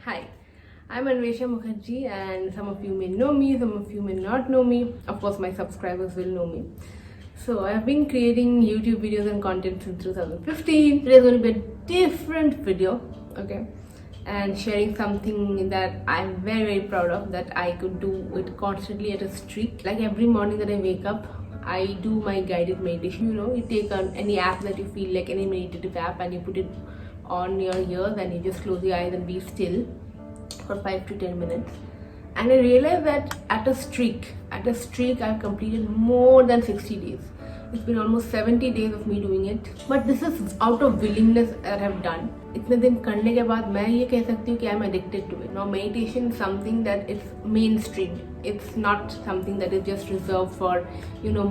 Hi, I'm Anvesha Mukherjee, and some of you may know me, some of you may not know me. Of course, my subscribers will know me. So, I've been creating YouTube videos and content since 2015. Today's going to be a different video, okay? And sharing something that I'm very, very proud of, that I could do it constantly at a streak. Like every morning that I wake up, I do my guided meditation. You take on any app that you feel like, any meditative app, and you put it on your ears and you just close your eyes and be still for 5 to 10 minutes. And I realized that at a streak I've completed more than 60 days. It's been almost 70 days of me doing it, but this is out of willingness that I've done. इतने दिन करने के बाद मैं ये कह सकती हूँ कि I'm addicted to it. Now meditation is something that is mainstream. It's not something that is just reserved for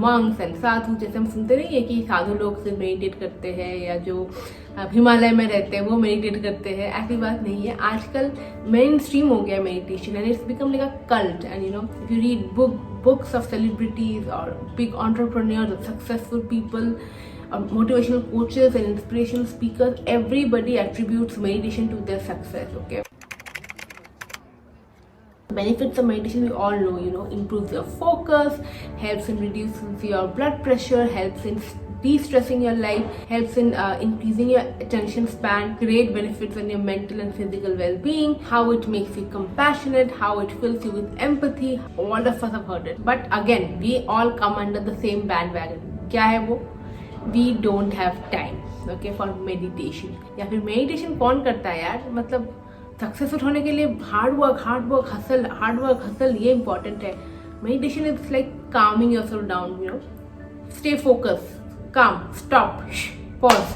monks and sadhu. जैसे हम सुनते नहीं है कि साधु लोग सिर्फ मेडिटेट करते हैं या जो हिमालय में रहते हैं वो मेडिटेट करते हैं, ऐसी बात नहीं है. आजकल मेन स्ट्रीम हो गया meditation and it's become like a cult. And if you read books of celebrities or big entrepreneurs or successful people, motivational coaches and inspirational speakers, everybody attributes meditation to their success. Okay, benefits of meditation we all know. Improves your focus, helps in reducing your blood pressure, helps in de-stressing your life, helps in increasing your attention span, great benefits on your mental and physical well-being, how it makes you compassionate, how it fills you with empathy. All of us have heard it, but again we all come under the same bandwagon. क्या है वो? We don't have time, okay, for meditation. या फिर meditation कौन करता है यार? मतलब सक्सेसफुल होने के लिए हार्ड वर्क हसल ये इम्पोर्टेंट है. Meditation is like calming yourself down, stay focused, calm, stop, pause.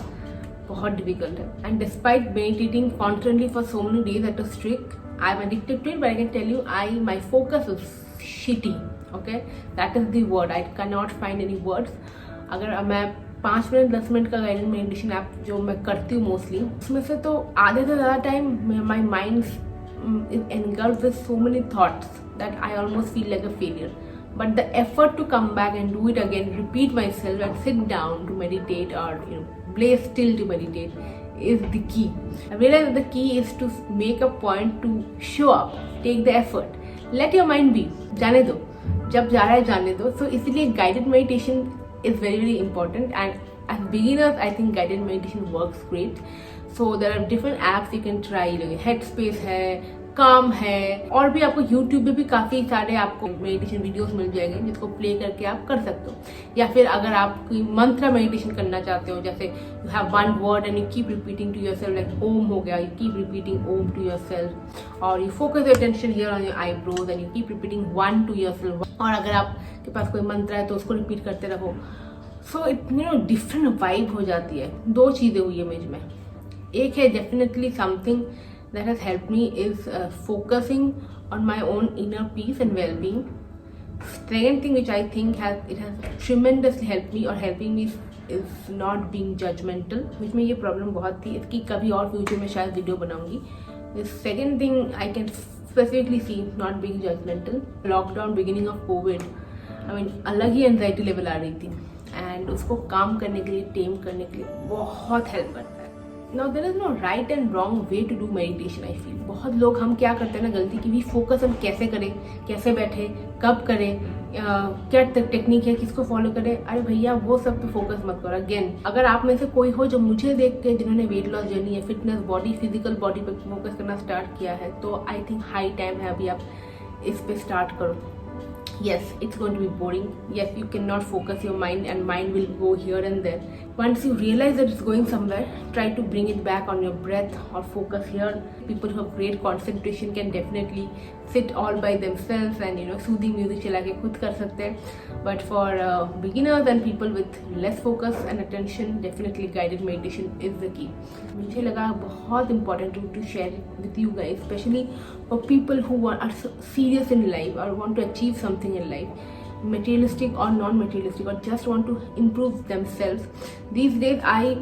बहुत डिफिकल्ट है. And despite meditating constantly for so many days at a streak, I am addicted to it, but I can tell you my focus is shitty. Okay, that is the word. I can not find any words. अगर मैं 5 minute 10 minute का guided meditation app जो मैं करती हूँ mostly, उसमें से तो आधे से ज़्यादा time my mind is engulfed with so many thoughts that I almost feel like a failure. But the effort to come back and do it again, repeat myself and sit down to meditate, or lay still to meditate, is the key. I realize that the key is to make a point to show up, take the effort, let your mind be. जाने दो, जब जा रहा है जाने दो. So इसलिए guided meditation is very, very important, and as beginners I think guided meditation works great. So there are different apps you can try. Headspace है, Calm है, और भी आपको YouTube पे भी काफ़ी सारे आपको मेडिटेशन वीडियोस मिल जाएंगे जिसको प्ले करके आप कर सकते हो. या फिर अगर आप कोई मंत्र मेडिटेशन करना चाहते हो, जैसे you have one word and you keep repeating to yourself, like Om हो गया, you keep repeating Om to yourself, और you focus your attention here on your eyebrows and you keep repeating one to yourself. और अगर आपके पास कोई मंत्र है तो उसको रिपीट करते रहो. सो इट डिफरेंट वाइब हो जाती है. 2 चीज़ें हुई है मेज में. एक है definitely something that has helped me is focusing on my own inner peace and well-being. Second thing which I think has tremendously helped me or helping me is not being judgmental, which में ये problem बहुत थी. इसकी कभी और future में शायद video बनाऊंगी. The second thing I can specifically see not being judgmental. Lockdown, beginning of COVID, I mean अलग ही एंजाइटी लेवल आ रही थी, एंड उसको काम करने के लिए, टेम करने के लिए बहुत हेल्प करता है. Now there is no right and wrong way to do meditation. I feel बहुत लोग हम क्या करते हैं ना गलती की, भी फोकस हम कैसे करें, कैसे बैठे, कब करें, क्या टेक्निक है, किसको फॉलो करें. अरे भैया वो सब पे फोकस मत करो. अगेन अगर आप में से कोई हो जो मुझे देख के जिन्होंने वेट लॉस जर्नी या फिटनेस बॉडी फिजिकल बॉडी पे फोकस करना स्टार्ट किया है, तो आई थिंक हाई टाइम है अभी आप इस पे स्टार्ट करो. Yes, it's going to be boring. Yes, you cannot focus your mind and mind will go here and there. Once you realize that it's going somewhere, try to bring it back on your breath or focus here. People who have great concentration can definitely sit all by themselves and soothing music चला के खुद कर सकते हैं. But for beginners and people with less focus and attention, definitely guided meditation is the key. मुझे लगा बहुत important to share with you guys, especially for people who are serious in life or want to achieve something in life, materialistic or non-materialistic, or just want to improve themselves. These days I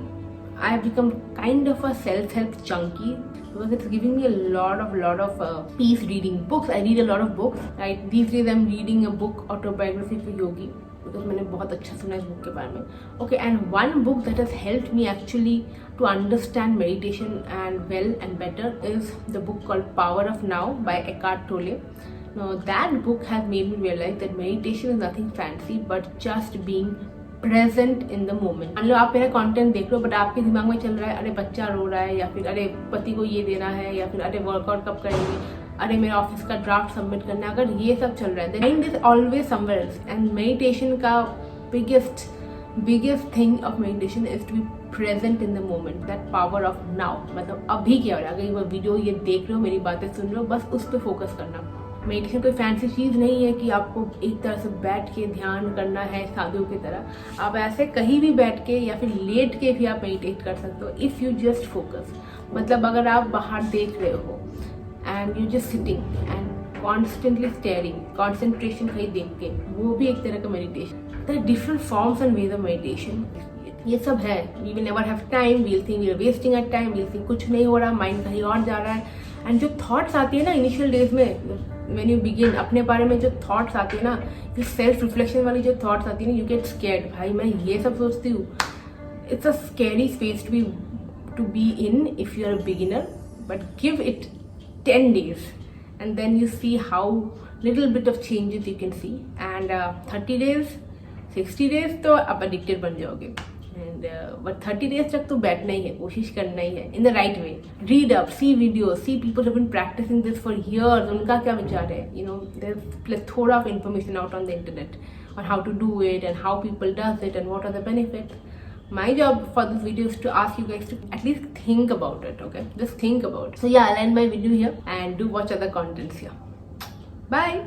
have become kind of a self-help junkie because it's giving me a lot of peace reading books. I read a lot of books, right? These days I'm reading a book, Autobiography for Yogi. Because मैंने बहुत अच्छा सुना इस book के बारे में. Okay, and one book that has helped me actually to understand meditation and well and better is the book called power of now by Eckhart Tolle. Now that book has made me realize that meditation is nothing fancy but just being present in the moment. मान लो आप मेरा content देख लो but आपके दिमाग में चल रहा है अरे बच्चा रो रहा है, या फिर अरे पति को ये देना है, या फिर अरे वर्कआउट कब करेंगे, अरे मेरे ऑफिस का ड्राफ्ट सबमिट करना है. अगर ये सब चल रहा है mind is always somewhere else. And meditation का biggest thing of meditation is to be present in the moment, that power of now. मतलब अभी क्या हो रहा है, अगर ये वीडियो ये देख रहे हो, मेरी बातें सुन रहे हो, बस उस पर फोकस करना. मेडिटेशन कोई फैंसी चीज़ नहीं है कि आपको एक तरह से बैठ के ध्यान करना है साधुओं की तरह. आप ऐसे कहीं भी बैठ के या फिर लेट के भी आप मेडिटेट कर सकते हो इफ़ यू जस्ट फोकस. मतलब अगर आप बाहर देख रहे हो and you just sitting and constantly staring, concentration कहीं देख के, वो भी एक तरह का meditation. The different forms and ways of meditation ये सब है. We will never have time, we will think we are wasting our time, we will think कुछ नहीं हो रहा, माइंड कहीं और जा रहा है. एंड जो थॉट्स आती है ना इनिशियल डेज में, व्हेन यू बिगिन, अपने बारे में जो थॉट्स आती है ना, ये सेल्फ रिफ्लेक्शन वाली जो थॉट्स आती है ना, यू गेट स्कैर्ड. भाई मैं ये सब सोचती हूँ. It's a scary space to be in if you are a beginner, but give it 10 days and then you see how little bit of changes you can see. And 30 days 60 days तो आप addicted बन जाओगे. And but 30 days तक तो बैठना ही है, कोशिश करना ही है in the right way. Read up, see videos, see people have been practicing this for years. उनका क्या विचार है? You know, there's plethora of information out on the internet on how to do it and how people does it and what are the benefits. My job for this video is to ask you guys to at least think about it, okay? Just think about it. So yeah, I'll end my video here and do watch other contents here. Bye!